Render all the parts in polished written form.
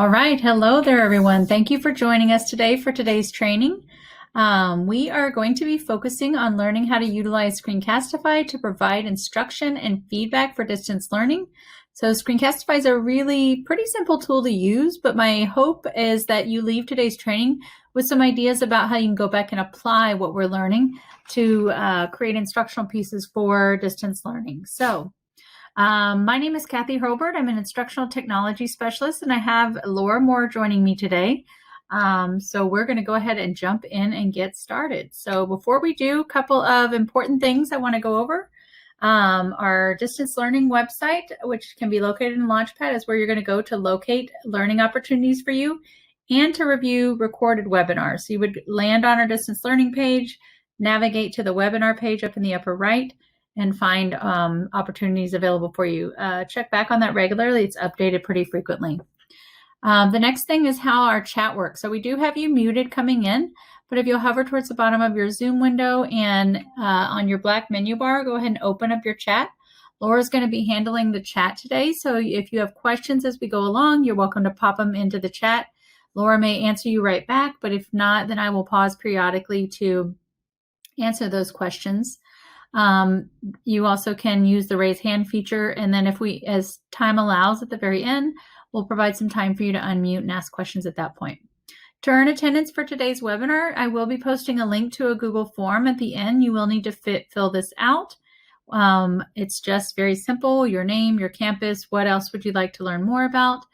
All right. Hello there, everyone. Thank you for joining us today for today's training. We are going to be focusing on learning how to utilize Screencastify to provide instruction and feedback for distance learning. So Screencastify is a really pretty simple tool to use, but my hope is that you leave today's training with some ideas about how you can go back and apply what we're learning to create instructional pieces for distance learning. So my name is Kathy Hurlbert. I'm an instructional technology specialist, and I have Laura Moore joining me today. So we're going to go ahead and jump in and get started. So before we do, a couple of important things I want to go over. Our distance learning website, which can be located in Launchpad, is where you're going to go to locate learning opportunities for you and to review recorded webinars. So you would land on our distance learning page, navigate to the webinar page up in the upper right, and find opportunities available for you. Check back on that regularly. It's updated pretty frequently. The next thing is how our chat works. So we do have you muted coming in, but if you'll hover towards the bottom of your Zoom window and on your black menu bar, go ahead and open up your chat. Laura's going to be handling the chat today. So if you have questions as we go along, you're welcome to pop them into the chat. Laura may answer you right back, but if not, then I will pause periodically to answer those questions. You also can use the raise hand feature, and then if as time allows at the very end, we'll provide some time for you to unmute and ask questions at that point. To earn attendance for today's webinar, I will be posting a link to a Google form at the end. You will need to fill this out. It's just very simple: your name, your campus, what else would you like to learn more about.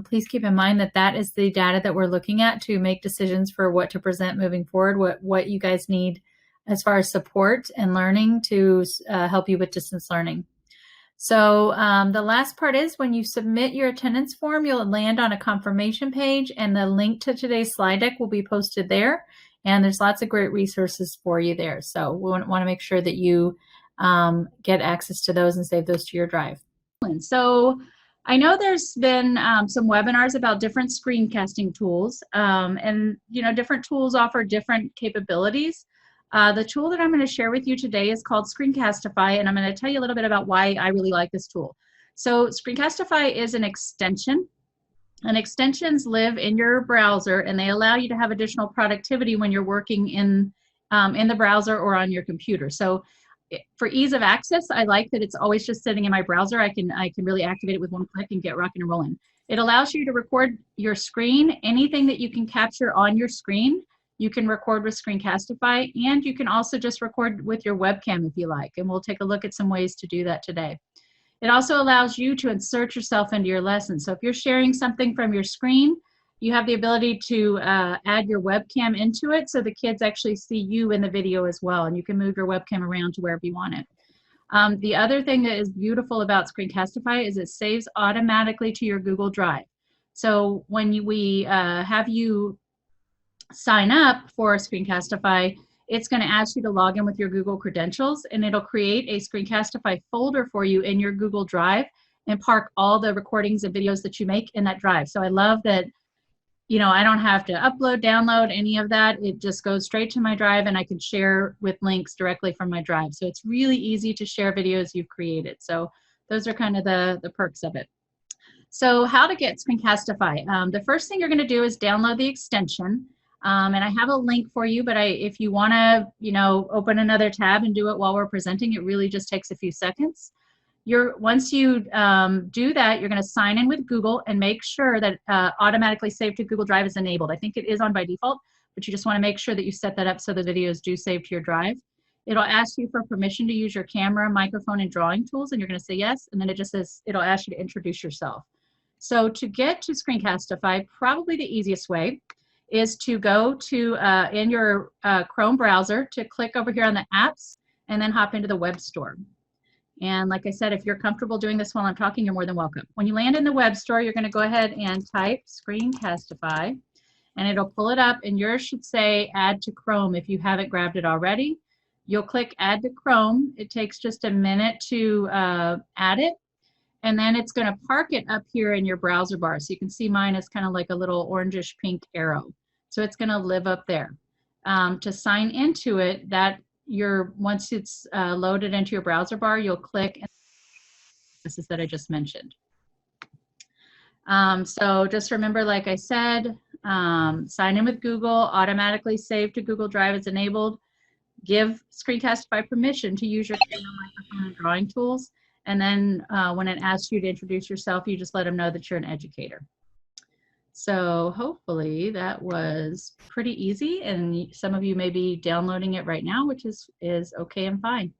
Please keep in mind that that is the data that we're looking at to make decisions for what to present moving forward, what you guys need as far as support and learning to help you with distance learning. So the last part is when you submit your attendance form, you'll land on a confirmation page, and the link to today's slide deck will be posted there. And there's lots of great resources for you there. So we want to make sure that you get access to those and save those to your drive. So I know there's been some webinars about different screencasting tools, and different tools offer different capabilities. The tool that I'm going to share with you today is called Screencastify, and I'm going to tell you a little bit about why I really like this tool. So Screencastify is an extension, and extensions live in your browser, and they allow you to have additional productivity when you're working in the browser or on your computer. So for ease of access, I like that it's always just sitting in my browser. I can really activate it with one click and get rocking and rolling. It allows you to record your screen, anything that you can capture on your screen. You can record with Screencastify, and you can also just record with your webcam if you like, and we'll take a look at some ways to do that today. It also allows you to insert yourself into your lesson. So if you're sharing something from your screen, you have the ability to add your webcam into it so the kids actually see you in the video as well, and you can move your webcam around to wherever you want it. The other thing that is beautiful about Screencastify is it saves automatically to your Google Drive. So when we have you sign up for Screencastify, it's going to ask you to log in with your Google credentials, and it'll create a Screencastify folder for you in your Google Drive and park all the recordings and videos that you make in that drive. So I love that, I don't have to upload, download any of that. It just goes straight to my drive, and I can share with links directly from my drive. So it's really easy to share videos you've created. So those are kind of the perks of it. So how to get Screencastify. The first thing you're going to do is download the extension. And I have a link for you, but if you want to, open another tab and do it while we're presenting, it really just takes a few seconds. Once you do that, you're going to sign in with Google and make sure that automatically save to Google Drive is enabled. I think it is on by default, but you just want to make sure that you set that up so the videos do save to your drive. It'll ask you for permission to use your camera, microphone, and drawing tools, and you're going to say yes, and then it'll ask you to introduce yourself. So to get to Screencastify, probably the easiest way is to go to in your Chrome browser, to click over here on the apps and then hop into the web store. And like I said, if you're comfortable doing this while I'm talking, you're more than welcome. When you land in the web store, you're going to go ahead and type Screencastify, and it'll pull it up, and yours should say add to Chrome if you haven't grabbed it already. You'll click add to Chrome. It takes just a minute to add it, and then it's going to park it up here in your browser bar. So you can see mine is kind of like a little orangish pink arrow. So it's going to live up there. To sign into it, once it's loaded into your browser bar, you'll click this is that I just mentioned. So just remember, like I said, sign in with Google, automatically save to Google Drive is enabled. Give Screencastify permission to use your camera, microphone, and drawing tools. And then when it asks you to introduce yourself, you just let them know that you're an educator. So hopefully that was pretty easy, and some of you may be downloading it right now, which is okay and fine.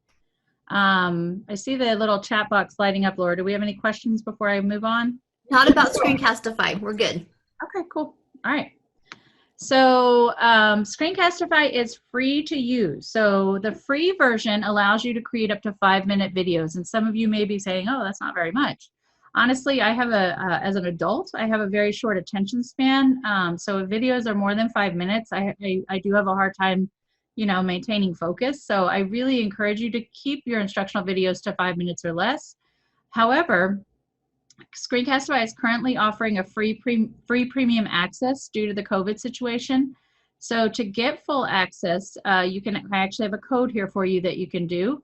I see the little chat box lighting up, Laura. Do we have any questions before I move on? Not about Screencastify. We're good. Okay, cool. All right. So Screencastify is free to use. So the free version allows you to create up to 5-minute videos. And some of you may be saying, oh, that's not very much. Honestly, I have as an adult, I have a very short attention span. So if videos are more than 5 minutes, I do have a hard time, maintaining focus. So I really encourage you to keep your instructional videos to 5 minutes or less. However, Screencastify is currently offering a free premium access due to the COVID situation. So to get full access, I actually have a code here for you that you can do,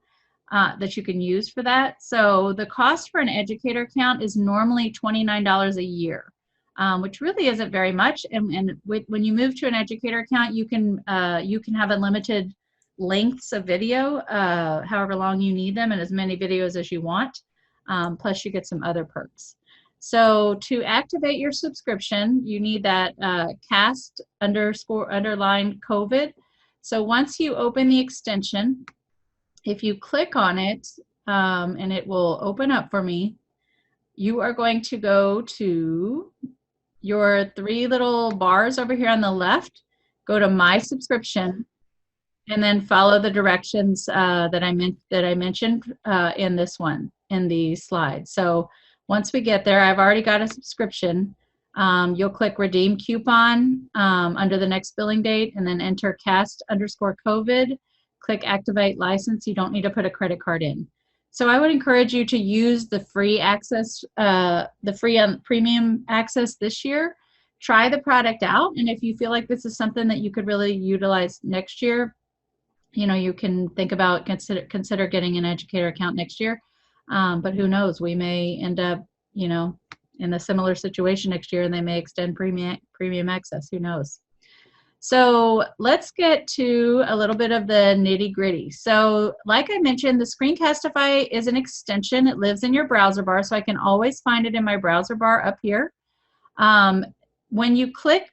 that you can use for that. So the cost for an educator account is normally $29 a year, which really isn't very much. And when you move to an educator account, you can have unlimited lengths of video, however long you need them, and as many videos as you want. Plus you get some other perks. So to activate your subscription, you need that cast underline COVID. So once you open the extension, if you click on it, and it will open up for me, you are going to go to your 3 little bars over here on the left, go to My Subscription, and then follow the directions that I mentioned in this one, in the slide. So once we get there, I've already got a subscription. You'll click Redeem Coupon under the next billing date, and then enter cast_COVID. Click Activate License. You don't need to put a credit card in. So I would encourage you to use the free access, the free premium access this year. Try the product out, and if you feel like this is something that you could really utilize next year, you can think about consider getting an educator account next year. But who knows, we may end up, in a similar situation next year, and they may extend premium access. Who knows? So let's get to a little bit of the nitty gritty. So like I mentioned, the Screencastify is an extension. It lives in your browser bar, so I can always find it in my browser bar up here. When you click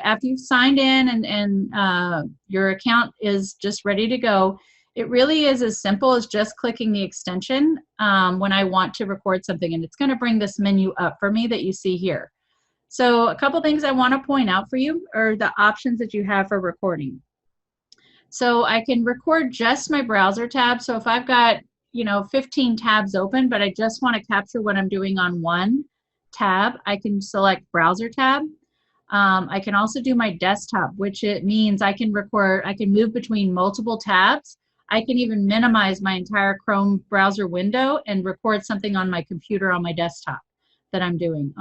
after you've signed in and your account is just ready to go, it really is as simple as just clicking the extension when I want to record something, and it's going to bring this menu up for me that you see here. So a couple things I want to point out for you are the options that you have for recording. So I can record just my browser tab. So if I've got 15 tabs open, but I just want to capture what I'm doing on one tab, I can select browser tab. I can also do my desktop, which it means I can move between multiple tabs. I can even minimize my entire Chrome browser window and record something on my computer on my desktop that I'm doing.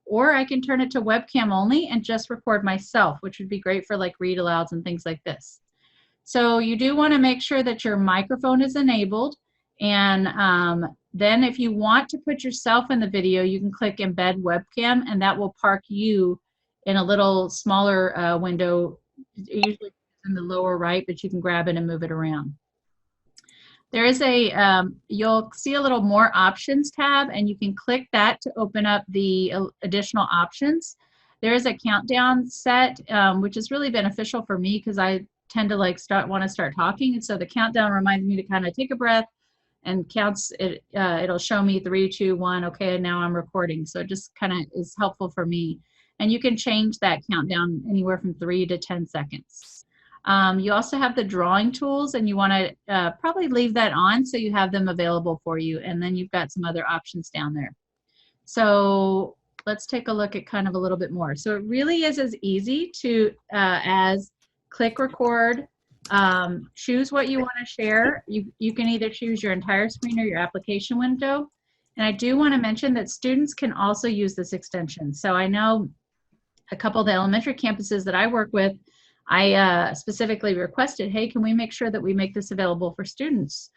Or I can turn it to webcam only and just record myself, which would be great for like read alouds and things like this. So you do want to make sure that your microphone is enabled, and then if you want to put yourself in the video, you can click embed webcam, and that will park you in a little smaller window, usually in the lower right, but you can grab it and move it around. There is you'll see a little more options tab, and you can click that to open up the additional options. There is a countdown set, which is really beneficial for me because I tend to want to start talking. And so the countdown reminds me to kind of take a breath and counts it. It'll show me 3, 2, 1. Okay, and now I'm recording. So it just kind of is helpful for me. And you can change that countdown anywhere from 3 to 10 seconds. You also have the drawing tools, and you want to probably leave that on so you have them available for you. And then you've got some other options down there. So let's take a look at kind of a little bit more. So it really is as easy to as click record, choose what you want to share. You can either choose your entire screen or your application window. And I do want to mention that students can also use this extension. So I know a couple of the elementary campuses that I work with, I specifically requested, hey, can we make sure that we make this available for students?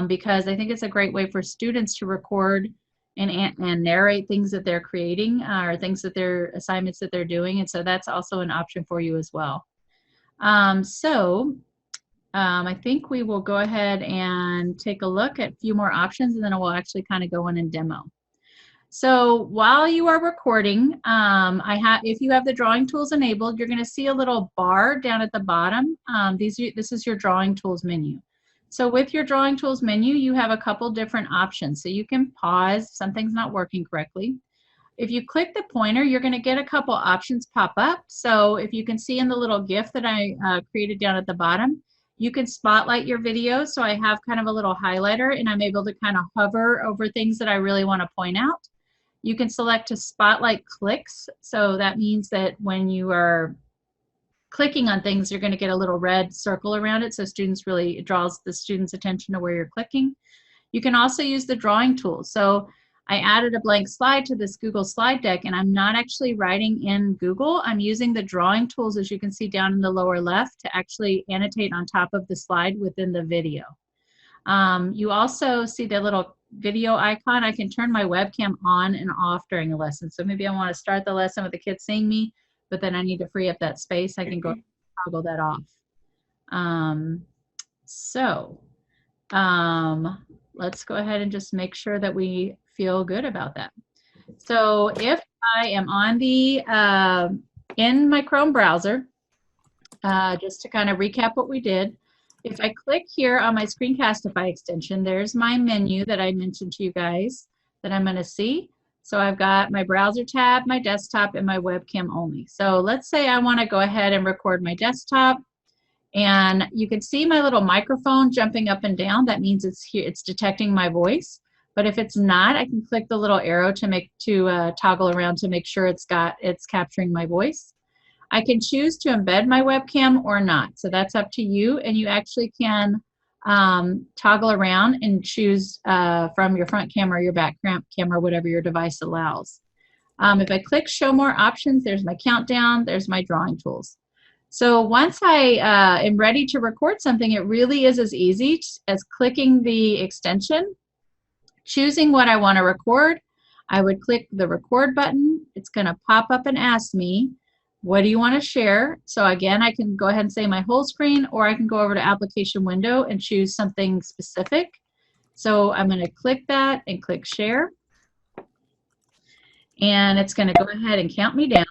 Because I think it's a great way for students to record and narrate things that they're creating or things that they're assignments that they're doing. And so that's also an option for you as well. I think we will go ahead and take a look at a few more options, and then we'll actually kind of go in and demo. So while you are recording, if you have the drawing tools enabled, you're going to see a little bar down at the bottom. This is your drawing tools menu. So with your drawing tools menu, you have a couple different options. So you can pause if something's not working correctly. If you click the pointer, you're going to get a couple options pop up. So if you can see in the little GIF that I created down at the bottom, you can spotlight your video. So I have kind of a little highlighter, and I'm able to kind of hover over things that I really want to point out. You can select to spotlight clicks. So that means that when you are clicking on things, you're going to get a little red circle around it. So it draws the student's attention to where you're clicking. You can also use the drawing tools. So I added a blank slide to this Google slide deck, and I'm not actually writing in Google. I'm using the drawing tools, as you can see down in the lower left, to actually annotate on top of the slide within the video. You also see the little video icon. I can turn my webcam on and off during a lesson. So maybe I want to start the lesson with the kids seeing me, but then I need to free up that space. I can go toggle that off. Let's go ahead and just make sure that we feel good about that. So if I am on in my Chrome browser, just to kind of recap what we did, if I click here on my Screencastify extension, there's my menu that I mentioned to you guys that I'm going to see. So I've got my browser tab, my desktop, and my webcam only. So let's say I want to go ahead and record my desktop. And you can see my little microphone jumping up and down. That means it's detecting my voice. But if it's not, I can click the little arrow to toggle around to make sure it's capturing my voice. I can choose to embed my webcam or not. So that's up to you. And you actually can toggle around and choose from your front camera, your back camera, whatever your device allows. If I click show more options, there's my countdown, there's my drawing tools. So once I am ready to record something, it really is as easy as clicking the extension, choosing what I want to record. I would click the record button. It's going to pop up and ask me, what do you want to share? So again, I can go ahead and say my whole screen, or I can go over to application window and choose something specific. So I'm going to click that and click share. And it's going to go ahead and count me down.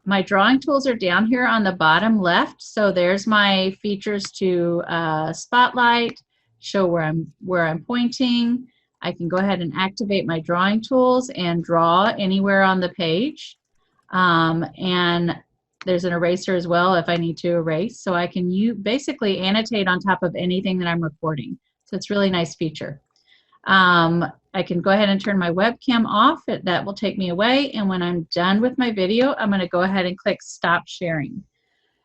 My drawing tools are down here on the bottom left. So there's my features to spotlight, show where I'm pointing. I can go ahead and activate my drawing tools and draw anywhere on the page. And there's an eraser as well if I need to erase. So I can basically annotate on top of anything that I'm recording. So it's a really nice feature. I can go ahead and turn my webcam off. That will take me away. And when I'm done with my video, I'm going to go ahead and click stop sharing.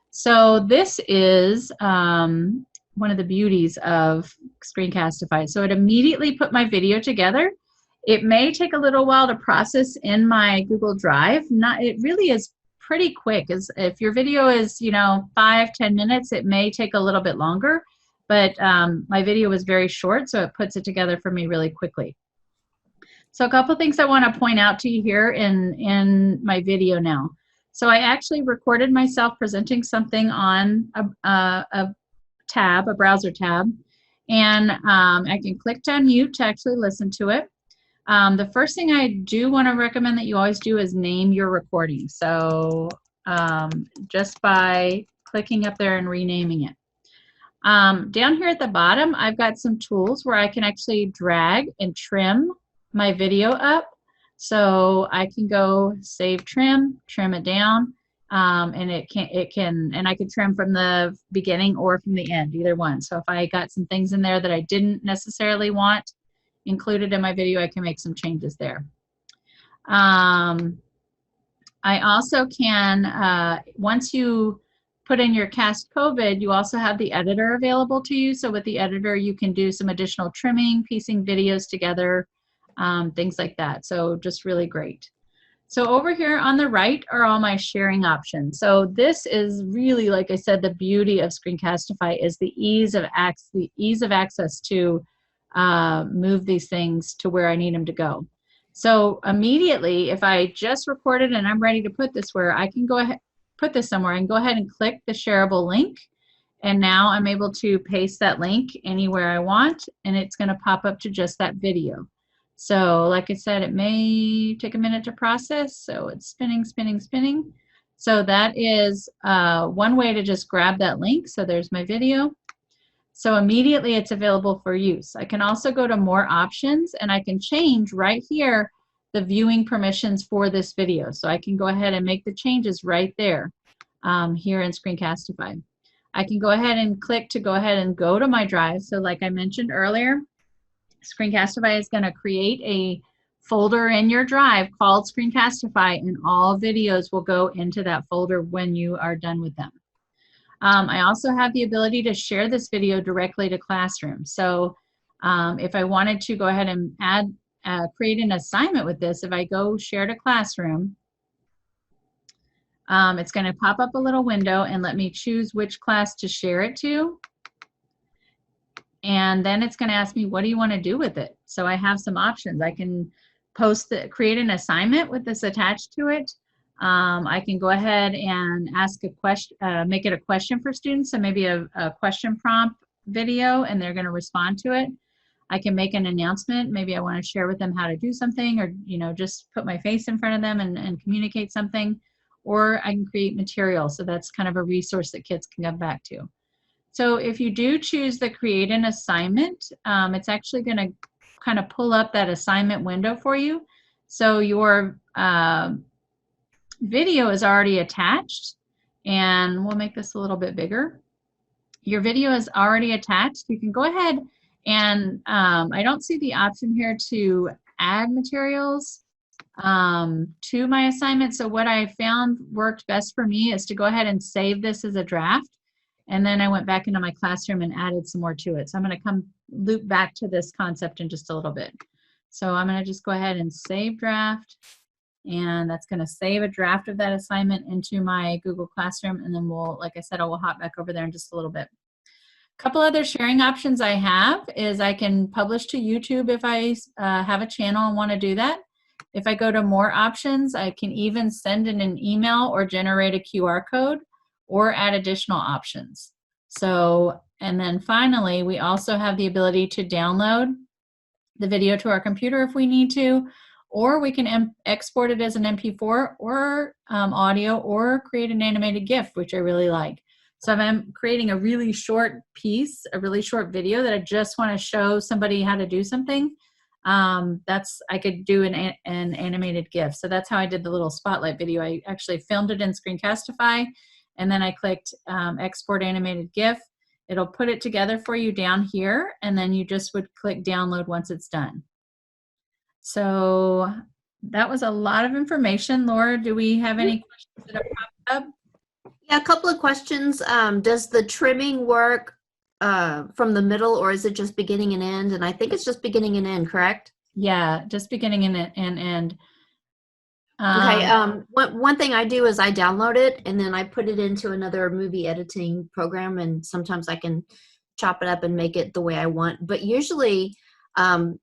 So this is one of the beauties of Screencastify. So it immediately put my video together. It may take a little while to process in my Google Drive. It really is pretty quick. If your video is 5-10 minutes, it may take a little bit longer. But my video was very short, so it puts it together for me really quickly. So a couple things I want to point out to you here in my video now. So I actually recorded myself presenting something on a browser tab, and I can click to unmute to actually listen to it. The first thing I do want to recommend that you always do is name your recording. So just by clicking up there and renaming it. Down here at the bottom, I've got some tools where I can actually drag and trim my video up. So I can go save trim it down, and I can trim from the beginning or from the end, either one. So if I got some things in there that I didn't necessarily want included in my video, I can make some changes there. I also can, once you put in your cast COVID, you also have the editor available to you. So with the editor, you can do some additional trimming, piecing videos together, things like that. So just really great. So over here on the right are all my sharing options. So this is really, like I said, the beauty of Screencastify is the ease of access to move these things to where I need them to go. So immediately, if I just recorded and I'm ready to put this where I can go ahead, put this somewhere, I can go ahead and click the shareable link. And now I'm able to paste that link anywhere I want, and it's going to pop up to just that video. So like I said, it may take a minute to process. So it's spinning, spinning, spinning. So that is one way to just grab that link. So there's my video. So immediately it's available for use. I can also go to more options, and I can change right here the viewing permissions for this video. So I can go ahead and make the changes right there here in Screencastify. I can go ahead and click to go ahead and go to my drive. So like I mentioned earlier, Screencastify is going to create a folder in your drive called Screencastify, and all videos will go into that folder when you are done with them. I also have the ability to share this video directly to Classroom. So if I wanted to go ahead and create an assignment with this, if I go share to Classroom, it's going to pop up a little window and let me choose which class to share it to. And then it's going to ask me, what do you want to do with it? So I have some options. I can create an assignment with this attached to it. I can go ahead and ask a question, make it a question for students. So maybe a question prompt video, and they're going to respond to it. I can make an announcement. Maybe I want to share with them how to do something, or just put my face in front of them and communicate something. Or I can create material. So that's kind of a resource that kids can come back to. So if you do choose the create an assignment, it's actually going to kind of pull up that assignment window for you. So your video is already attached, and we'll make this a little bit bigger. Your video is already attached. You can go ahead and I don't see the option here to add materials to my assignment. So what I found worked best for me is to go ahead and save this as a draft. And then I went back into my classroom and added some more to it. So I'm going to loop back to this concept in just a little bit. So I'm going to just go ahead and save draft. And that's going to save a draft of that assignment into my Google Classroom. And then like I said, I will hop back over there in just a little bit. A couple other sharing options I have is I can publish to YouTube if I have a channel and want to do that. If I go to more options, I can even send in an email or generate a QR code or add additional options. So, and then finally, we also have the ability to download the video to our computer if we need to, or we can export it as an MP4 or audio, or create an animated GIF, which I really like. So if I'm creating a really short piece, a really short video that I just want to show somebody how to do something, I could do an animated GIF. So that's how I did the little spotlight video. I actually filmed it in Screencastify, and then I clicked export animated GIF. It'll put it together for you down here, and then you just would click download once it's done. So that was a lot of information. Laura, do we have any questions that have popped up? Yeah, a couple of questions. Does the trimming work from the middle, or is it just beginning and end? And I think it's just beginning and end, correct? Yeah, just beginning and end. Okay. One thing I do is I download it and then I put it into another movie editing program, and sometimes I can chop it up and make it the way I want. But usually, don't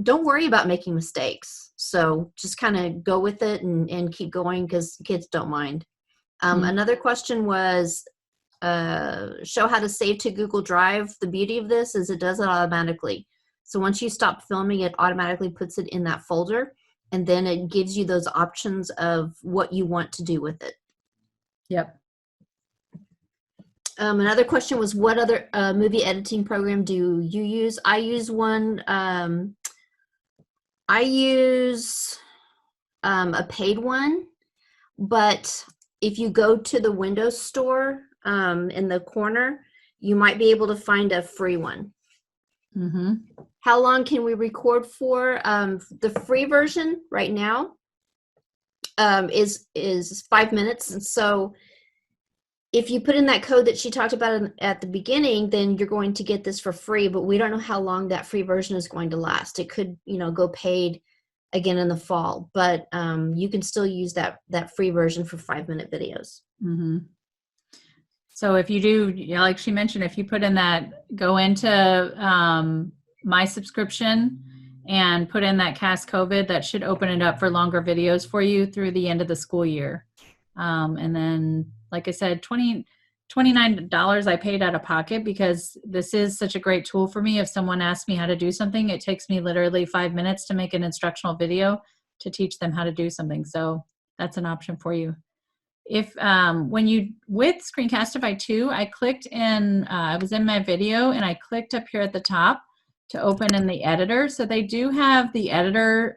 worry about making mistakes. So just kind of go with it and keep going, because kids don't mind. Another question was, show how to save to Google Drive. The beauty of this is it does it automatically. So once you stop filming, it automatically puts it in that folder, and then it gives you those options of what you want to do with it. Yep. Another question was, what other movie editing program do you use? I use one. I use a paid one, but if you go to the Windows Store in the corner, you might be able to find a free one. Mm-hmm. How long can we record for? The free version right now is 5 minutes, and so if you put in that code that she talked about at the beginning, then you're going to get this for free, but we don't know how long that free version is going to last. It could, go paid again in the fall, but you can still use that free version for 5-minute videos. Mm-hmm. So if you do, like she mentioned, if you put in that, go into my subscription and put in that CAS COVID, that should open it up for longer videos for you through the end of the school year. And then, like I said, $29 I paid out of pocket because this is such a great tool for me. If someone asks me how to do something, it takes me literally 5 minutes to make an instructional video to teach them how to do something. So that's an option for you. If when you with Screencastify 2, I clicked in, I was in my video and I clicked up here at the top to open in the editor. So they do have the editor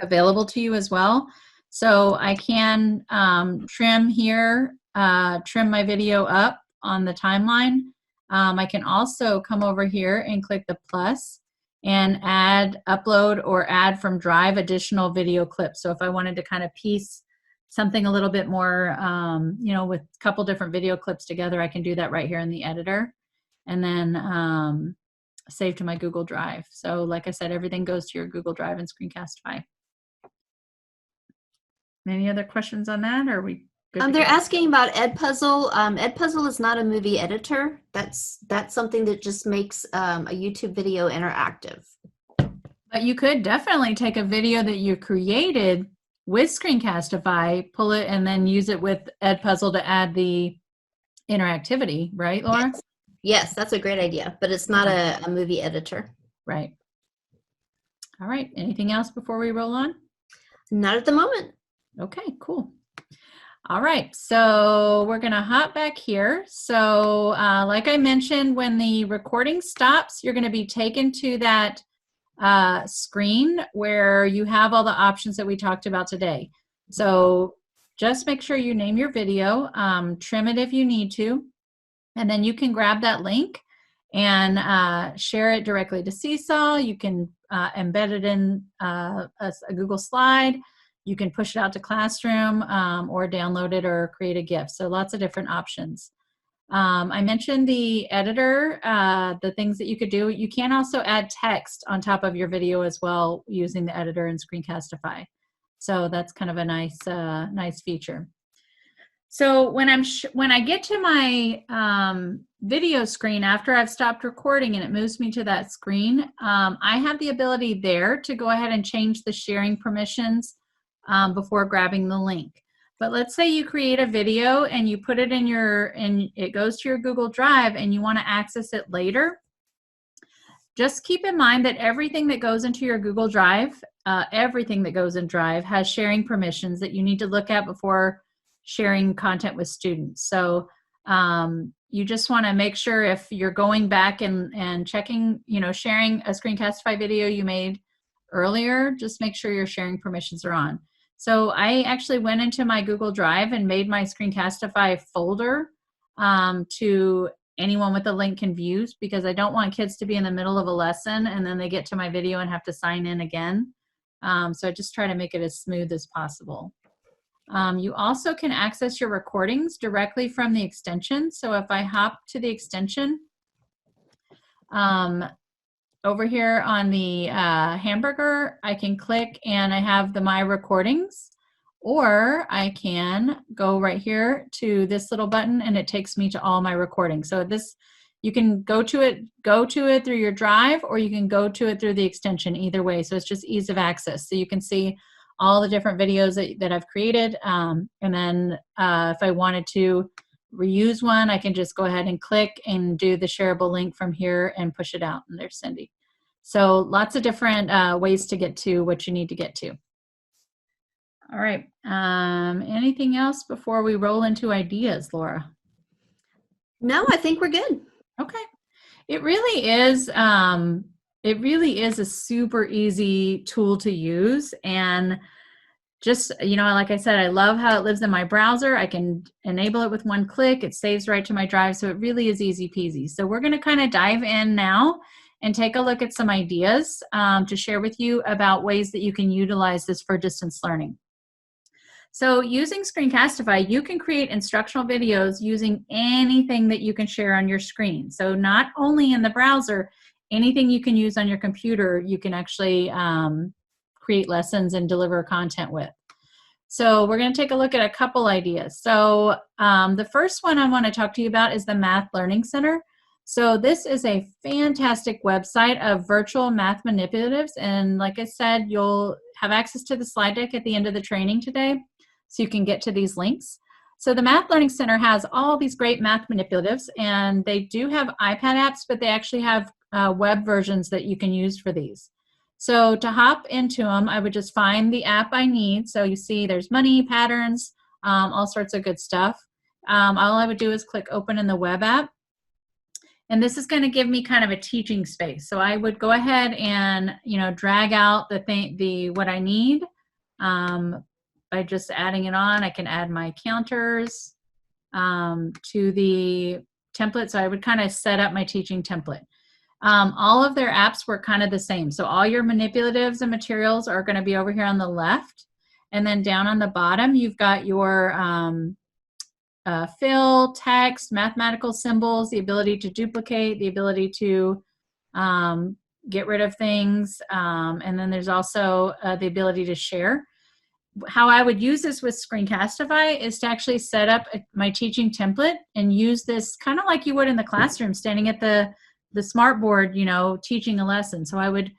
available to you as well. So I can trim here, trim my video up on the timeline. I can also come over here and click the plus and add, upload, or add from Drive additional video clips. So if I wanted to kind of piece something a little bit more, you know, with a couple different video clips together, I can do that right here in the editor. And then save to my Google Drive. So like I said, everything goes to your Google Drive in Screencastify. Any other questions on that, or are we good? They're asking about Edpuzzle. Edpuzzle is not a movie editor. That's something that just makes a YouTube video interactive. But you could definitely take a video that you created with Screencastify, pull it, and then use it with Edpuzzle to add the interactivity, right, Laura? Yes, that's a great idea, but it's not a movie editor. Right. All right. Anything else before we roll on? Not at the moment. Okay, cool. All right, so we're going to hop back here. So like I mentioned, when the recording stops, you're going to be taken to that screen where you have all the options that we talked about today. So just make sure you name your video, trim it if you need to, and then you can grab that link and share it directly to Seesaw. You can embed it in a Google slide. You can push it out to Classroom or download it or create a GIF. So lots of different options. I mentioned the editor, the things that you could do. You can also add text on top of your video as well using the editor in Screencastify. So that's kind of a nice, nice feature. So when I get to my video screen after I've stopped recording and it moves me to that screen, I have the ability there to go ahead and change the sharing permissions before grabbing the link. But let's say you create a video and you put it in it goes to your Google Drive and you want to access it later. Just keep in mind that everything that goes into your Google Drive, everything that goes in Drive has sharing permissions that you need to look at before sharing content with students. So you just want to make sure if you're going back and checking, you know, sharing a Screencastify video you made earlier, just make sure your sharing permissions are on. So I actually went into my Google Drive and made my Screencastify folder to anyone with a link can view, because I don't want kids to be in the middle of a lesson and then they get to my video and have to sign in again. So I just try to make it as smooth as possible. You also can access your recordings directly from the extension. So if I hop to the extension, over here on the hamburger, I can click and I have the My Recordings, or I can go right here to this little button and it takes me to all my recordings. So this, you can go to it through your Drive, or you can go to it through the extension, either way. So it's just ease of access. So you can see all the different videos that I've created. And then if I wanted to reuse one, I can just go ahead and click and do the shareable link from here and push it out. And there's Cindy. So lots of different ways to get to what you need to get to. All right. Anything else before we roll into ideas, Laura? No, I think we're good. Okay. It really is. It really is a super easy tool to use, and just, you know, like I said, I love how it lives in my browser. I can enable it with one click. It saves right to my Drive, so it really is easy peasy. So we're going to kind of dive in now and take a look at some ideas to share with you about ways that you can utilize this for distance learning. So using Screencastify, you can create instructional videos using anything that you can share on your screen. So not only in the browser, anything you can use on your computer, you can actually create lessons and deliver content with. So we're going to take a look at a couple ideas. So the first one I want to talk to you about is the Math Learning Center. So this is a fantastic website of virtual math manipulatives. And like I said, you'll have access to the slide deck at the end of the training today, so you can get to these links. So the Math Learning Center has all these great math manipulatives, and they do have iPad apps, but they actually have web versions that you can use for these. So to hop into them, I would just find the app I need. So you see there's money, patterns, all sorts of good stuff. All I would do is click open in the web app. And this is going to give me kind of a teaching space. So I would go ahead and, drag out what I need by just adding it on. I can add my counters to the template. So I would kind of set up my teaching template. All of their apps work kind of the same. So all your manipulatives and materials are going to be over here on the left. And then down on the bottom, you've got your fill, text, mathematical symbols, the ability to duplicate, the ability to get rid of things, and then there's also the ability to share. How I would use this with Screencastify is to actually set up my teaching template and use this kind of like you would in the classroom, standing at the smartboard, teaching a lesson. So I would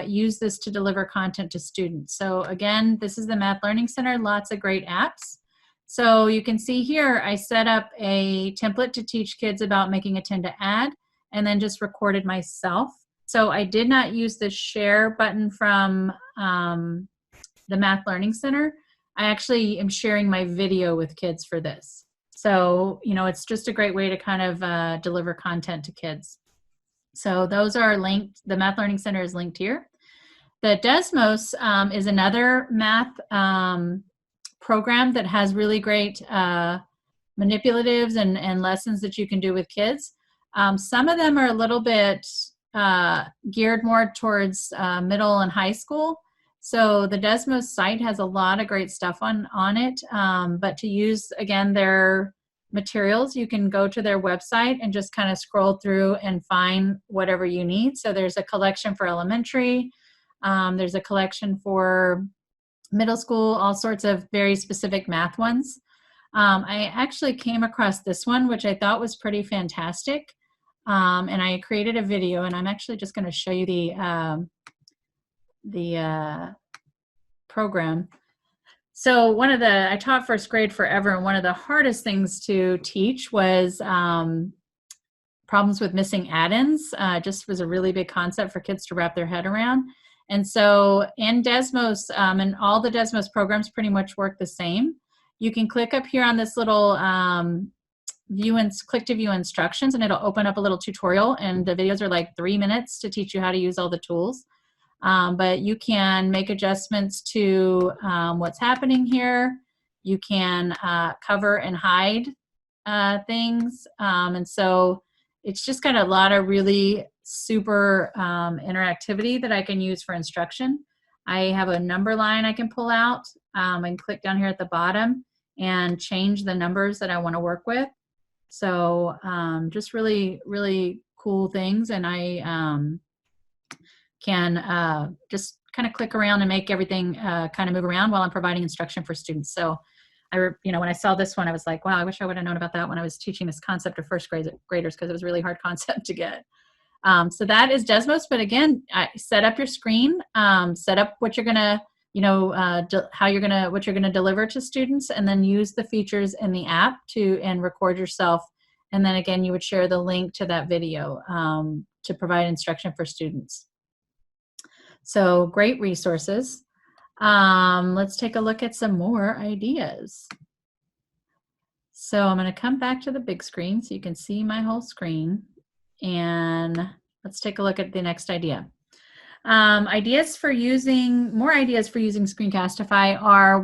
use this to deliver content to students. So again, this is the Math Learning Center, lots of great apps. So you can see here, I set up a template to teach kids about making a 10 to add, and then just recorded myself. So I did not use the share button from the Math Learning Center. I actually am sharing my video with kids for this. So, it's just a great way to kind of deliver content to kids. So those are linked. The Math Learning Center is linked here. The Desmos is another math program that has really great manipulatives and lessons that you can do with kids. Some of them are a little bit geared more towards middle and high school. So the Desmos site has a lot of great stuff on it. But to use, again, their materials, you can go to their website and just kind of scroll through and find whatever you need. So there's a collection for elementary. There's a collection for middle school, all sorts of very specific math ones. I actually came across this one, which I thought was pretty fantastic. And I created a video, and I'm actually just going to show you the program. So I taught first grade forever, and one of the hardest things to teach was problems with missing add-ins. Just was a really big concept for kids to wrap their head around. And so in Desmos, and all the Desmos programs pretty much work the same. You can click up here on this little click to view instructions, and it'll open up a little tutorial, and the videos are like 3 minutes to teach you how to use all the tools. But you can make adjustments to what's happening here. You can cover and hide things. And so it's just got a lot of really super interactivity that I can use for instruction. I have a number line I can pull out and click down here at the bottom and change the numbers that I want to work with. So just really, really cool things. And I can just kind of click around and make everything kind of move around while I'm providing instruction for students. So when I saw this one, I was like, wow, I wish I would have known about that when I was teaching this concept to first graders, because it was a really hard concept to get. So that is Desmos, but again, set up your screen, set up what you're gonna, what you're gonna deliver to students, and then use the features in the app and record yourself. And then again, you would share the link to that video to provide instruction for students. So great resources. Let's take a look at some more ideas. So I'm going to come back to the big screen so you can see my whole screen. And let's take a look at the next idea. More ideas for using Screencastify are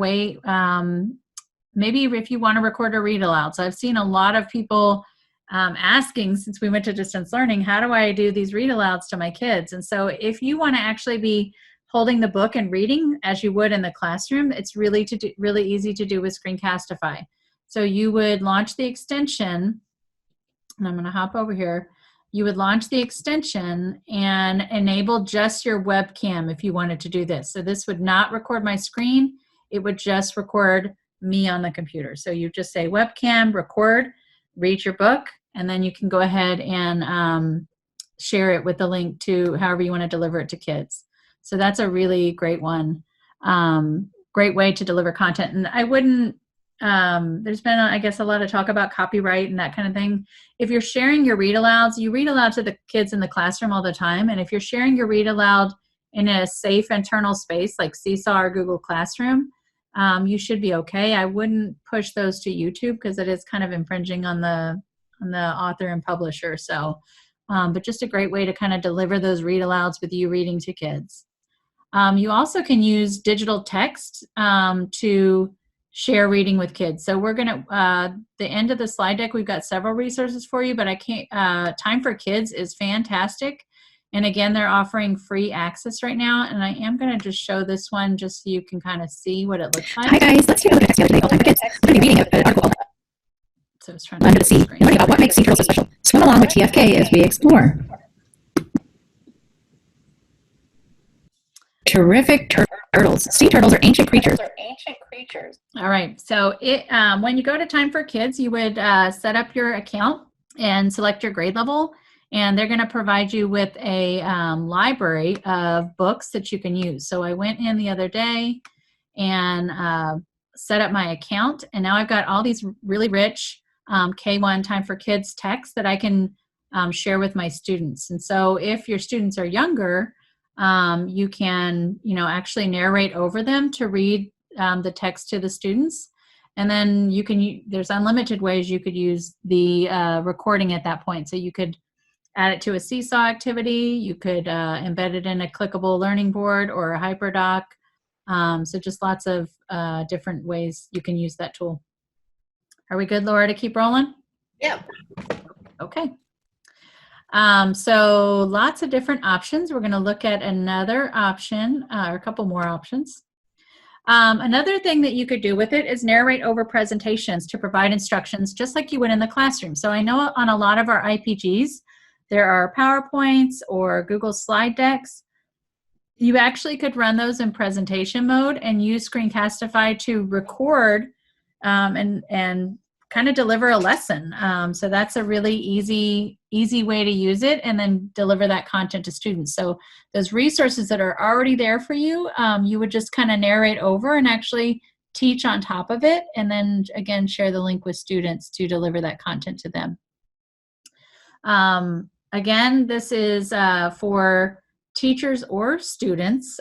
maybe if you want to record a read aloud. So I've seen a lot of people asking, since we went to distance learning, how do I do these read alouds to my kids? And so if you want to actually be holding the book and reading as you would in the classroom, it's really easy to do with Screencastify. So you would launch the extension, and I'm going to hop over here. You would launch the extension and enable just your webcam if you wanted to do this. So this would not record my screen. It would just record me on the computer. So you just say webcam, record, read your book, and then you can go ahead and share it with the link to however you want to deliver it to kids. So that's a really great one. Great way to deliver content. And I wouldn't, there's been, I guess, a lot of talk about copyright and that kind of thing. If you're sharing your read alouds, you read aloud to the kids in the classroom all the time. And if you're sharing your read aloud in a safe internal space like Seesaw or Google Classroom, you should be okay. I wouldn't push those to YouTube because it is kind of infringing on the author and publisher. So, but just a great way to kind of deliver those read alouds with you reading to kids. You also can use digital text to share reading with kids. So we're going to, the end of the slide deck, we've got several resources for you, but I can't, Time for Kids is fantastic. And again, they're offering free access right now. And I am going to just show this one just so you can kind of see what it looks like. Hi guys, let's take a look at text today. Time for Kids. I'm going to be reading an article. So I was trying I'm going to see and learn about what makes sea turtles so special. Swim along with TFK as we explore. Terrific turtles. Sea turtles are ancient creatures. All right. So when you go to Time for Kids, you would set up your account and select your grade level. And they're going to provide you with a library of books that you can use. So I went in the other day and set up my account. And now I've got all these really rich K1 Time for Kids texts that I can share with my students. And so if your students are younger, you can, actually narrate over them to read the text to the students. And then you can, there's unlimited ways you could use the recording at that point. So you could add it to a Seesaw activity. You could embed it in a clickable learning board or a HyperDoc. So just lots of different ways you can use that tool. Are we good, Laura, to keep rolling? Yeah. Okay. So lots of different options. We're going to look at another option, or a couple more options. Another thing that you could do with it is narrate over presentations to provide instructions just like you would in the classroom. So I know on a lot of our IPGs, there are PowerPoints or Google slide decks. You actually could run those in presentation mode and use Screencastify to record and kind of deliver a lesson. So that's a really easy way to use it and then deliver that content to students. So those resources that are already there for you, you would just kind of narrate over and actually teach on top of it. And then again, share the link with students to deliver that content to them. Again, this is for teachers or students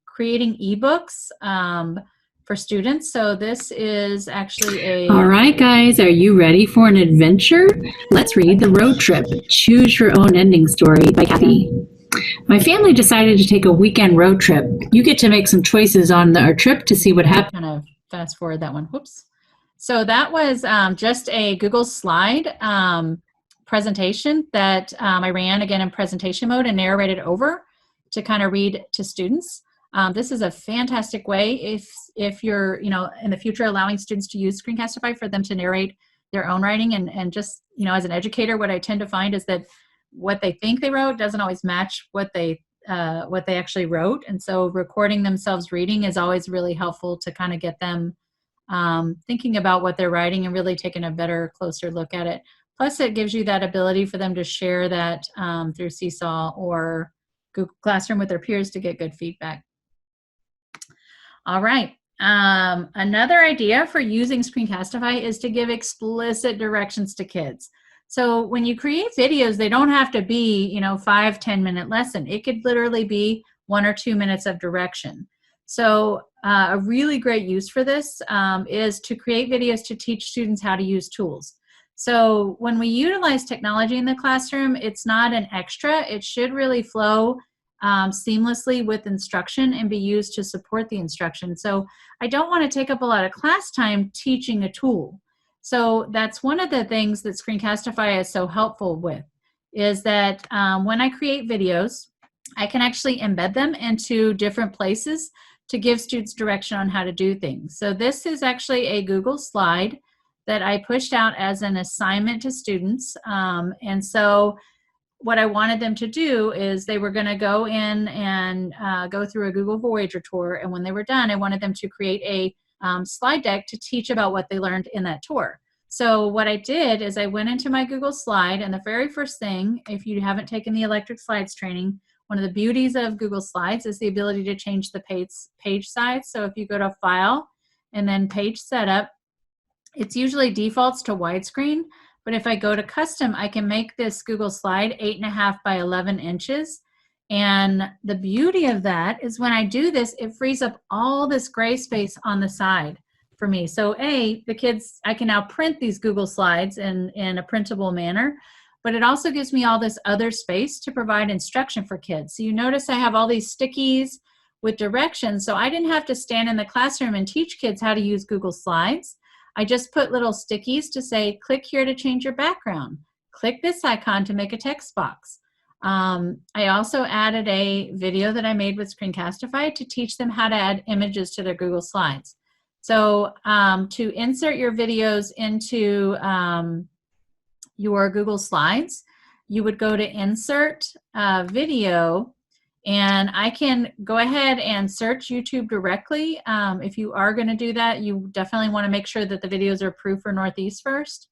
creating ebooks for students. So this is actually All right, guys, are you ready for an adventure? Let's read The Road Trip, Choose Your Own Ending Story by Kathy. My family decided to take a weekend road trip. You get to make some choices on our trip to see what happens. Kind of fast forward that one. Whoops. So that was just a Google slide presentation that I ran again in presentation mode and narrated over to kind of read to students. This is a fantastic way if you're, in the future allowing students to use Screencastify for them to narrate their own writing and just, as an educator, what I tend to find is that what they think they wrote doesn't always match what they actually wrote. And so recording themselves reading is always really helpful to kind of get them thinking about what they're writing and really taking a better, closer look at it. Plus, it gives you that ability for them to share that through Seesaw or Google Classroom with their peers to get good feedback. All right. Another idea for using Screencastify is to give explicit directions to kids. So when you create videos, they don't have to be, 5-10 minute lesson. It could literally be 1 or 2 minutes of direction. So a really great use for this is to create videos to teach students how to use tools. So when we utilize technology in the classroom, it's not an extra. It should really flow seamlessly with instruction and be used to support the instruction. So I don't want to take up a lot of class time teaching a tool. So that's one of the things that Screencastify is so helpful with, is that when I create videos, I can actually embed them into different places to give students direction on how to do things. So this is actually a Google slide that I pushed out as an assignment to students. And so what I wanted them to do is they were going to go in and go through a Google Voyager tour. And when they were done, I wanted them to create a slide deck to teach about what they learned in that tour. So what I did is I went into my Google Slide, and the very first thing, if you haven't taken the electric slides training, one of the beauties of Google Slides is the ability to change the page size. So if you go to File and then Page Setup, it's usually defaults to widescreen, but if I go to custom, I can make this Google Slide 8.5 by 11 inches. And the beauty of that is when I do this, it frees up all this gray space on the side for me. So the kids, I can now print these Google Slides in a printable manner, but it also gives me all this other space to provide instruction for kids. So you notice I have all these stickies with directions, so I didn't have to stand in the classroom and teach kids how to use Google Slides. I just put little stickies to say, click here to change your background. Click this icon to make a text box. I also added a video that I made with Screencastify to teach them how to add images to their Google Slides. So to insert your videos into your Google Slides, you would go to Insert Video, and I can go ahead and search YouTube directly. If you are going to do that, you definitely want to make sure that the videos are approved for Northeast first.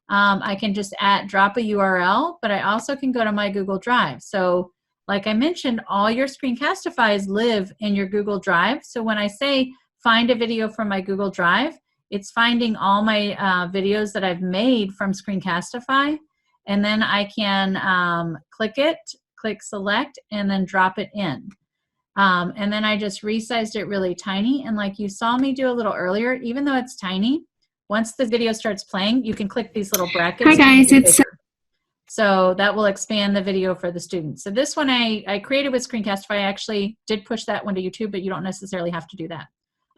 I can just drop a URL, but I also can go to my Google Drive. So like I mentioned, all your Screencastifies live in your Google Drive. So when I say find a video from my Google Drive, it's finding all my videos that I've made from Screencastify, and then I can click select, and then drop it in. And then I just resized it really tiny, and like you saw me do a little earlier, even though it's tiny, once the video starts playing, you can click these little brackets. Hi guys, it's so that will expand the video for the students. So this one I created with Screencastify. I actually did push that one to YouTube, but you don't necessarily have to do that.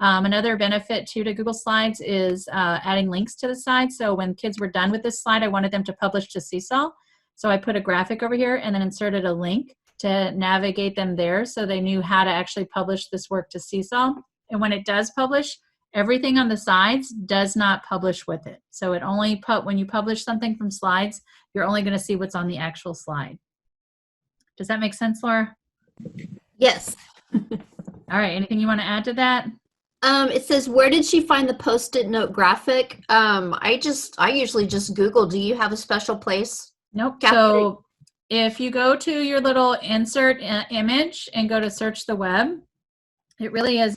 Another benefit too to Google Slides is adding links to the side. So when kids were done with this slide, I wanted them to publish to Seesaw. So I put a graphic over here and then inserted a link to navigate them there so they knew how to actually publish this work to Seesaw. And when it does publish, everything on the sides does not publish with it. So it only when you publish something from Slides, you're only going to see what's on the actual slide. Does that make sense, Laura? Yes. All right. Anything you want to add to that? It says, where did she find the Post-it note graphic? I usually just Google. Do you have a special place? Nope. Kathy? So if you go to your little insert image and go to search the web, it really is.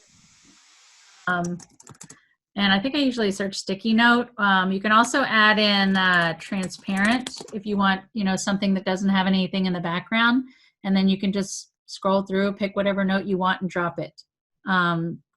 And I think I usually search sticky note. You can also add in transparent if you want, something that doesn't have anything in the background, and then you can just scroll through, pick whatever note you want, and drop it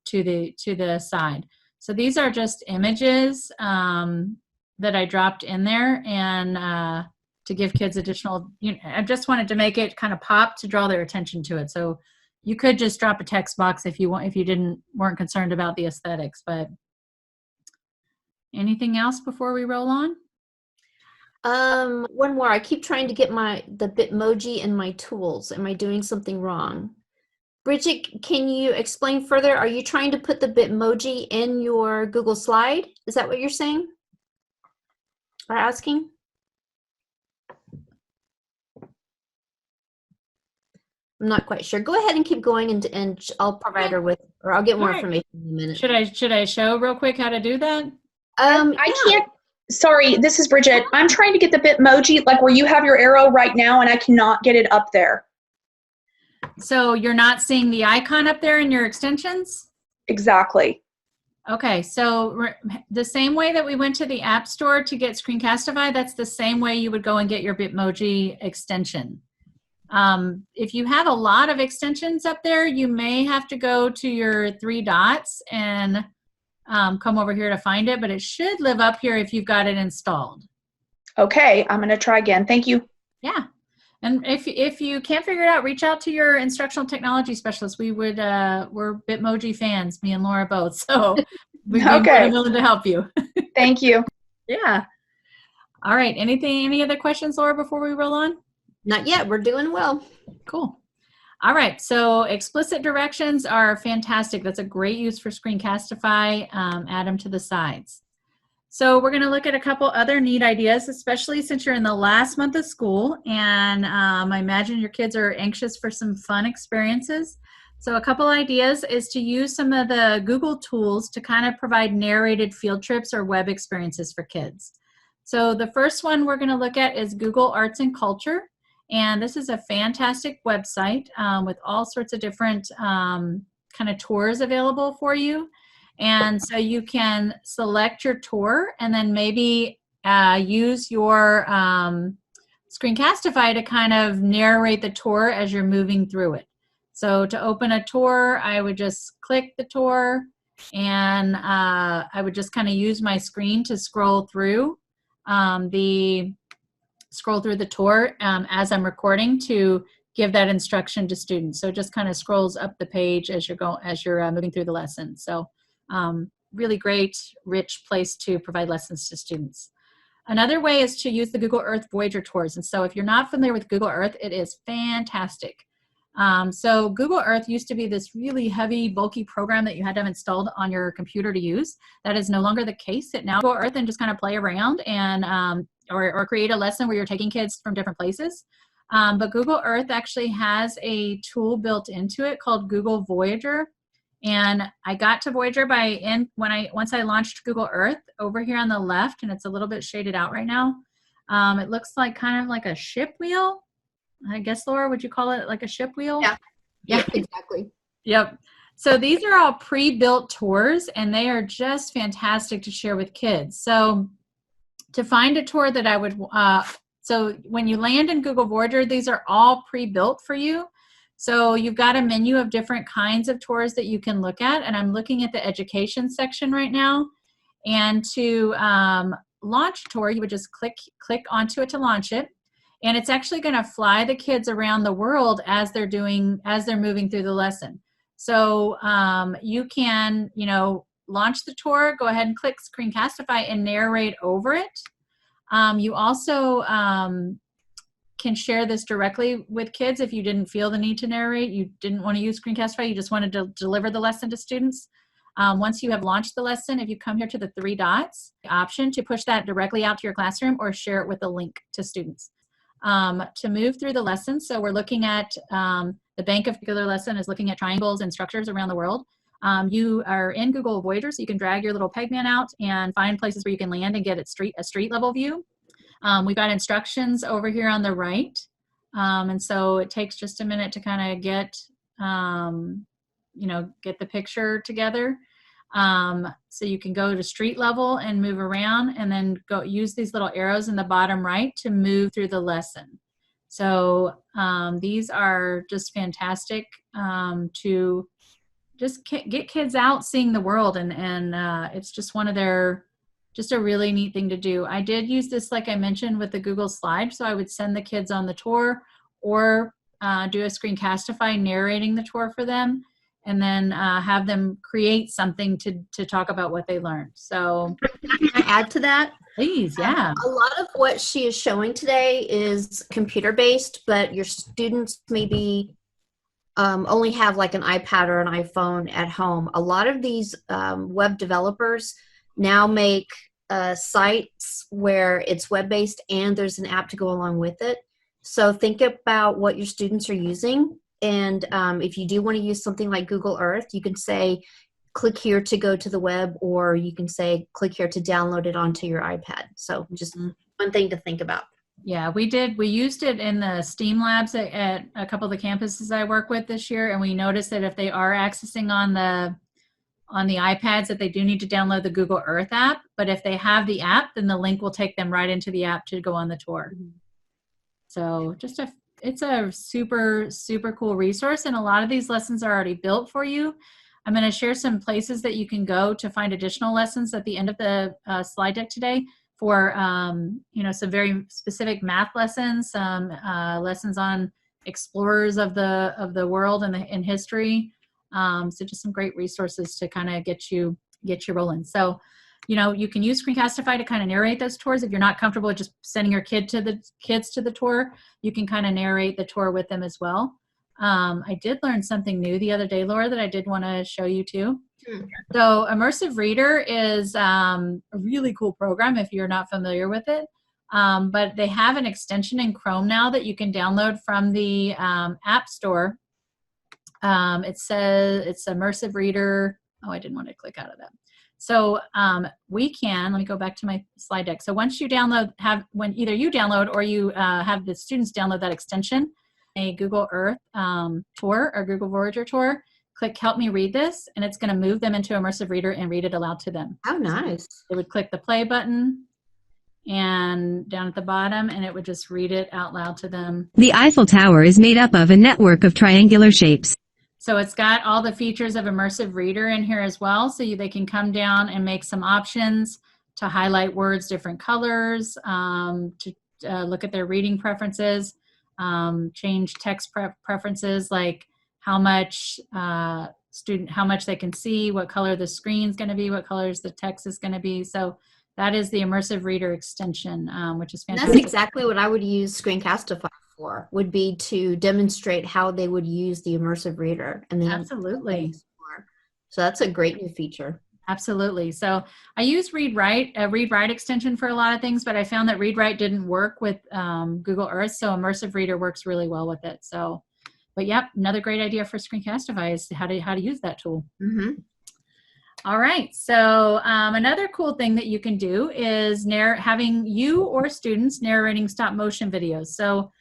to the side. So these are just images that I dropped in there, and to give kids additional. I just wanted to make it kind of pop to draw their attention to it. So you could just drop a text box if you weren't concerned about the aesthetics. But anything else before we roll on? One more. I keep trying to get the Bitmoji in my tools. Am I doing something wrong? Bridget, can you explain further? Are you trying to put the Bitmoji in your Google Slide? Is that what you're saying? Or asking? I'm not quite sure. Go ahead and keep going, and I'll provide her with, or I'll get more information in a minute. Should I show real quick how to do that? I can't. Sorry, this is Bridget. I'm trying to get the Bitmoji, like where you have your arrow right now, and I cannot get it up there. So you're not seeing the icon up there in your extensions? Exactly. Okay, so the same way that we went to the App Store to get Screencastify, that's the same way you would go and get your Bitmoji extension. If you have a lot of extensions up there, you may have to go to your 3 dots and come over here to find it, but it should live up here if you've got it installed. Okay, I'm going to try again. Thank you. Yeah. And if you can't figure it out, reach out to your instructional technology specialist. We're Bitmoji fans, me and Laura both, so we'd be willing to help you. Thank you. Yeah. All right. Any other questions, Laura, before we roll on? Not yet. We're doing well. Cool. All right. So explicit directions are fantastic. That's a great use for Screencastify. Add them to the sides. So we're going to look at a couple other neat ideas, especially since you're in the last month of school, and I imagine your kids are anxious for some fun experiences. So a couple ideas is to use some of the Google tools to kind of provide narrated field trips or web experiences for kids. So the first one we're going to look at is Google Arts and Culture. And this is a fantastic website with all sorts of different kind of tours available for you. And so you can select your tour and then maybe use your Screencastify to kind of narrate the tour as you're moving through it. So to open a tour, I would just click the tour and I would just kind of use my screen to scroll through the tour as I'm recording to give that instruction to students. So it just kind of scrolls up the page as you're moving through the lesson. So really great, rich place to provide lessons to students. Another way is to use the Google Earth Voyager tours. And so if you're not familiar with Google Earth, it is fantastic. So Google Earth used to be this really heavy, bulky program that you had to have installed on your computer to use. That is no longer the case. It now Google Earth and just kind of play around and or create a lesson where you're taking kids from different places. But Google Earth actually has a tool built into it called Google Voyager. And I got to Voyager once I launched Google Earth over here on the left, and it's a little bit shaded out right now. It looks like kind of like a ship wheel. I guess, Laura, would you call it like a ship wheel? Yeah, exactly. Yep. So these are all pre-built tours, and they are just fantastic to share with kids. So to find a tour that I would, so when you land in Google Voyager, these are all pre-built for you. So you've got a menu of different kinds of tours that you can look at, and I'm looking at the education section right now. And to launch a tour, you would just click onto it to launch it. And it's actually going to fly the kids around the world as they're moving through the lesson. So you can, launch the tour, go ahead and click Screencastify and narrate over it. You also can share this directly with kids if you didn't feel the need to narrate, you didn't want to use Screencastify, you just wanted to deliver the lesson to students. Once you have launched the lesson, if you come here to the 3 dots, the option to push that directly out to your classroom or share it with a link to students. To move through the lesson, so we're looking at the bank of particular lesson is looking at triangles and structures around the world. You are in Google Voyager, so you can drag your little pegman out and find places where you can land and get a street level view. We've got instructions over here on the right, and so it takes just a minute to kind of get the picture together. So you can go to street level and move around and then go use these little arrows in the bottom right to move through the lesson. So these are just fantastic to just get kids out seeing the world, and it's just just a really neat thing to do. I did use this, like I mentioned, with the Google Slide, so I would send the kids on the tour or do a Screencastify narrating the tour for them, and then have them create something to talk about what they learned. So can I add to that? Please, yeah. A lot of what she is showing today is computer-based, but your students maybe only have like an iPad or an iPhone at home. A lot of these web developers now make sites where it's web-based and there's an app to go along with it. So think about what your students are using. And if you do want to use something like Google Earth, you can say, click here to go to the web, or you can say, click here to download it onto your iPad. So just one thing to think about. Yeah, we used it in the STEAM labs at a couple of the campuses I work with this year, and we noticed that if they are accessing on the iPads, that they do need to download the Google Earth app. But if they have the app, then the link will take them right into the app to go on the tour. So it's a super, super cool resource, and a lot of these lessons are already built for you. I'm going to share some places that you can go to find additional lessons at the end of the slide deck today for some very specific math lessons, some lessons on explorers of the world and history. So just some great resources to kind of get you rolling. So, you can use Screencastify to kind of narrate those tours. If you're not comfortable with just sending your kids to the tour, you can kind of narrate the tour with them as well. I did learn something new the other day, Laura, that I did want to show you too. So Immersive Reader is a really cool program if you're not familiar with it. But they have an extension in Chrome now that you can download from the App Store. It says it's immersive reader. Oh, I didn't want to click out of that. So we can, let me go back to my slide deck. So once you download, when either you download or you have the students download that extension, a Google Earth tour or Google Voyager tour, click Help Me Read This, and it's going to move them into immersive reader and read it aloud to them. Oh, nice. So they would click the play button and down at the bottom, and it would just read it out loud to them. The Eiffel Tower is made up of a network of triangular shapes. So it's got all the features of immersive reader in here as well, so they can come down and make some options to highlight words different colors, to look at their reading preferences, change text preferences like how much how much they can see, what color the screen's going to be, what colors the text is going to be. So that is the immersive reader extension, which is fantastic. That's exactly what I would use Screencastify for, would be to demonstrate how they would use the immersive reader. And then absolutely. So that's a great new feature. Absolutely. So I use read-write extension for a lot of things, but I found that read-write didn't work with Google Earth, so immersive reader works really well with it. So, but yep, another great idea for Screencastify is how to use that tool. Mm-hmm. All right, so another cool thing that you can do is having you or students narrating stop motion videos. So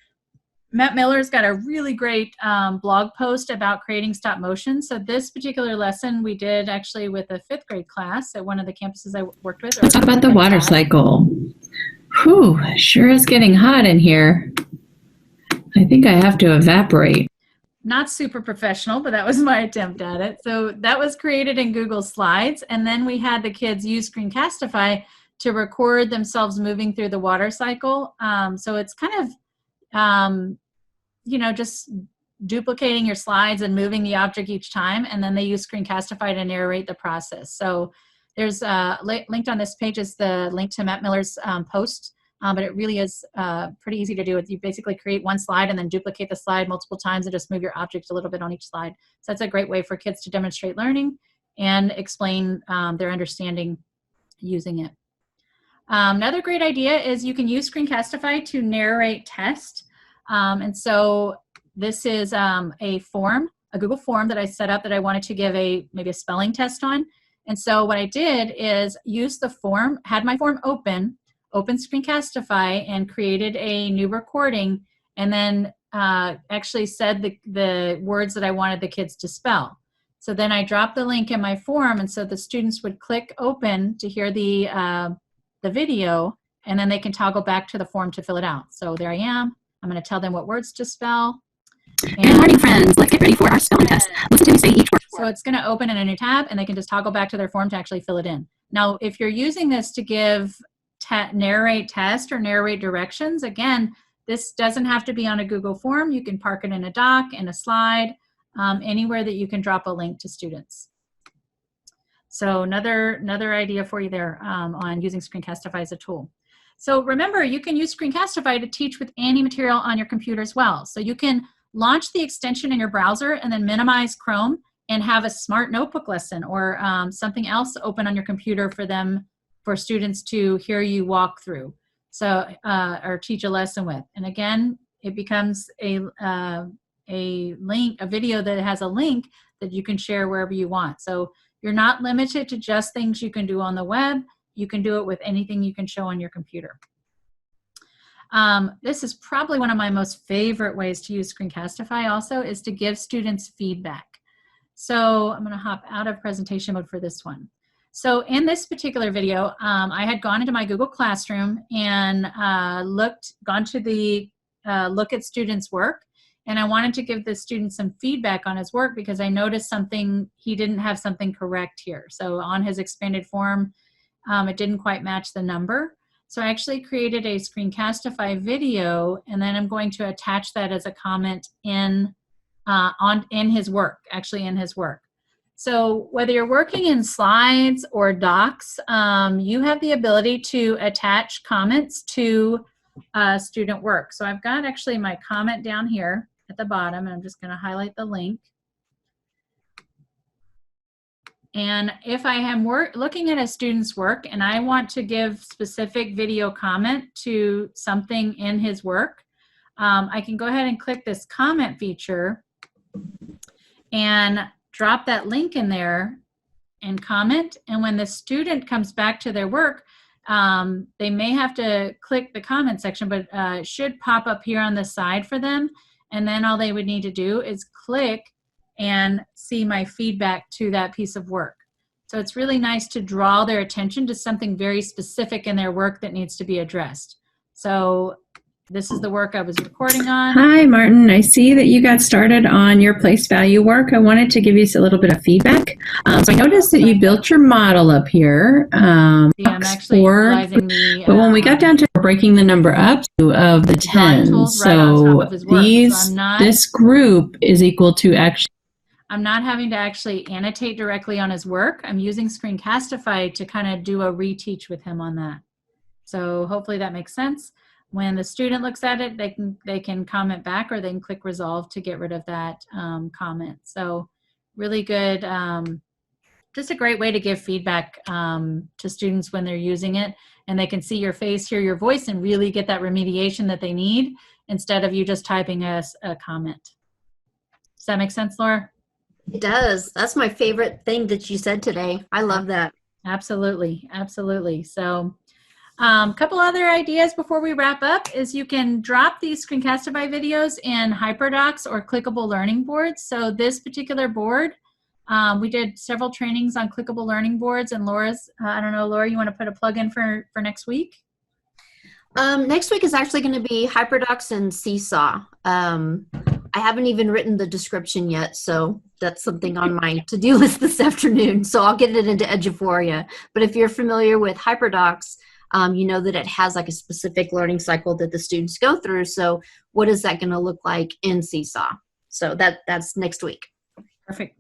Matt Miller's got a really great blog post about creating stop motion. So this particular lesson we did actually with a 5th grade class at one of the campuses I worked with. Let's talk about the water cycle. Whew, sure is getting hot in here. I think I have to evaporate. Not super professional, but that was my attempt at it. So that was created in Google Slides. And then we had the kids use Screencastify to record themselves moving through the water cycle. So it's kind of, just duplicating your slides and moving the object each time. And then they use Screencastify to narrate the process. So there's linked on this page is the link to Matt Miller's post. But it really is pretty easy to do. You basically create one slide and then duplicate the slide multiple times and just move your object a little bit on each slide. So that's a great way for kids to demonstrate learning and explain their understanding using it. Another great idea is you can use Screencastify to narrate tests. And so this is a Google form that I set up that I wanted to give maybe a spelling test on. And so what I did is use the form, had my form open Screencastify and created a new recording, and then actually said the words that I wanted the kids to spell. So then I dropped the link in my form, and so the students would click open to hear the video, and then they can toggle back to the form to fill it out. So there I am. I'm going to tell them what words to spell. Good morning, friends. Let's get ready for our spelling test. Listen to me say each word. So it's going to open in a new tab, and they can just toggle back to their form to actually fill it in. Now, if you're using this to give narrate test or narrate directions, again, this doesn't have to be on a Google form. You can park it in a doc, in a slide, anywhere that you can drop a link to students. So another idea for you there on using Screencastify as a tool. So remember, you can use Screencastify to teach with any material on your computer as well. So you can launch the extension in your browser and then minimize Chrome and have a smart notebook lesson or something else open on your computer for students to hear you walk through, so or teach a lesson with. And again, it becomes a video that has a link that you can share wherever you want. So you're not limited to just things you can do on the web. You can do it with anything you can show on your computer. This is probably one of my most favorite ways to use Screencastify also, is to give students feedback. So I'm going to hop out of presentation mode for this one. So in this particular video, I had gone into my Google Classroom and gone to the look at students' work, and I wanted to give the student some feedback on his work because I noticed he didn't have something correct here. So on his expanded form, it didn't quite match the number. So I actually created a Screencastify video, and then I'm going to attach that as a comment in his work, actually in his work. So whether you're working in slides or docs, you have the ability to attach comments to student work. So I've got actually my comment down here at the bottom, and I'm just going to highlight the link. And if I am looking at a student's work and I want to give specific video comment to something in his work, I can go ahead and click this comment feature. and drop that link in there and comment. And when the student comes back to their work, they may have to click the comment section, but it should pop up here on the side for them. And then all they would need to do is click and see my feedback to that piece of work. So it's really nice to draw their attention to something very specific in their work that needs to be addressed. So this is the work I was recording on. Hi, Martin. I see that you got started on your place value work. I wanted to give you a little bit of feedback. So I noticed that you built your model up here. I'm actually utilizing the, but when we got down to breaking the number up of the 10, so this group is equal to actually. I'm not having to actually annotate directly on his work. I'm using Screencastify to kind of do a reteach with him on that. So hopefully that makes sense. When the student looks at it, they can comment back, or they can click resolve to get rid of that comment. So really good, just a great way to give feedback to students when they're using it, and they can see your face, hear your voice, and really get that remediation that they need instead of you just typing a comment. Does that make sense, Laura? It does. That's my favorite thing that you said today. I love that. Absolutely, absolutely. So a couple other ideas before we wrap up is you can drop these Screencastify videos in HyperDocs or clickable learning boards. So this particular board, we did several trainings on clickable learning boards, and Laura's, I don't know, Laura, you want to put a plug in for next week? Next week is actually going to be HyperDocs and Seesaw. I haven't even written the description yet, so that's something on my to-do list this afternoon. So I'll get it into Eduphoria. But if you're familiar with HyperDocs, you know that it has like a specific learning cycle that the students go through. So what is that going to look like in Seesaw? So that's next week. Perfect.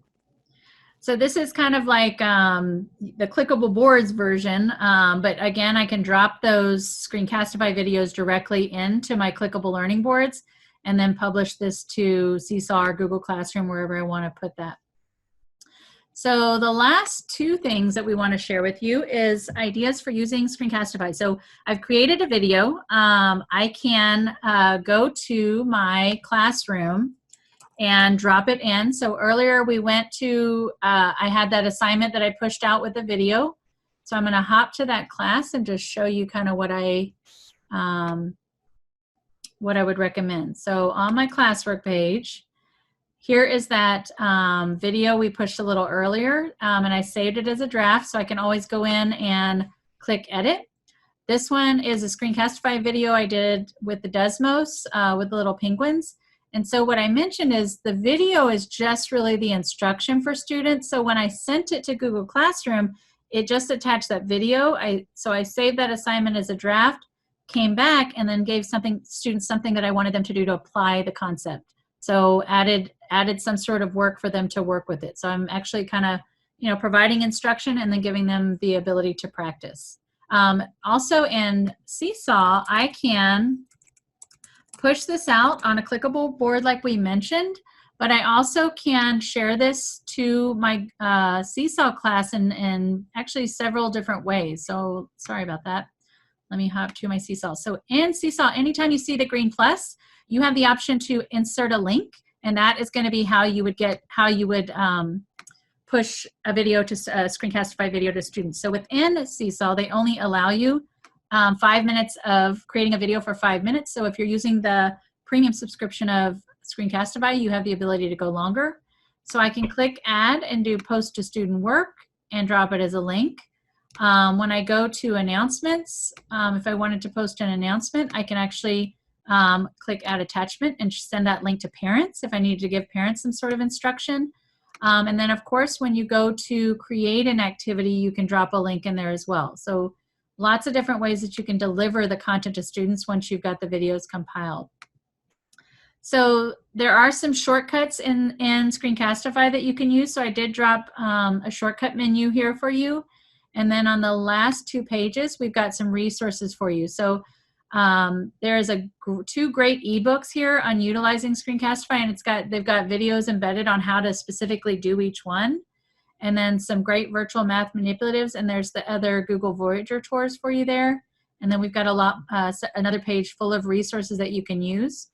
So this is kind of like the clickable boards version, but again, I can drop those Screencastify videos directly into my clickable learning boards and then publish this to Seesaw or Google Classroom, wherever I want to put that. So the last two things that we want to share with you is ideas for using Screencastify. So I've created a video. I can go to my classroom and drop it in. So earlier we went to, I had that assignment that I pushed out with the video. So I'm going to hop to that class and just show you kind of what I would recommend. So on my classwork page, here is that video we pushed a little earlier, and I saved it as a draft, so I can always go in and click edit. This one is a Screencastify video I did with the Desmos with the little penguins. And so what I mentioned is the video is just really the instruction for students. So when I sent it to Google Classroom, it just attached that video. So I saved that assignment as a draft, came back, and then gave students something that I wanted them to do to apply the concept. So added some sort of work for them to work with it. So I'm actually kind of, providing instruction and then giving them the ability to practice. Also in Seesaw, I can push this out on a clickable board like we mentioned, but I also can share this to my Seesaw class in actually several different ways. So sorry about that. Let me hop to my Seesaw. So in Seesaw, anytime you see the green plus, you have the option to insert a link, and that is going to be how you would push a video to Screencastify video to students. So within Seesaw, they only allow you 5 minutes of creating a video for 5 minutes. So if you're using the premium subscription of Screencastify, you have the ability to go longer. So I can click add and do post to student work and drop it as a link. When I go to announcements, if I wanted to post an announcement, I can actually click add attachment and send that link to parents if I need to give parents some sort of instruction. And then of course, when you go to create an activity, you can drop a link in there as well. So lots of different ways that you can deliver the content to students once you've got the videos compiled. So there are some shortcuts in Screencastify that you can use. So I did drop a shortcut menu here for you. And then on the last 2 pages, we've got some resources for you. So there's 2 great ebooks here on utilizing Screencastify, and they've got videos embedded on how to specifically do each one. And then some great virtual math manipulatives, and there's the other Google Voyager tours for you there. And then we've got another page full of resources that you can use.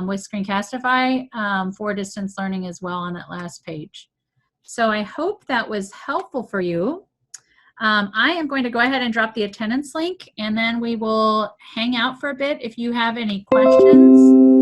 with Screencastify for distance learning as well on that last page. So I hope that was helpful for you. I am going to go ahead and drop the attendance link, and then we will hang out for a bit. If you have any questions,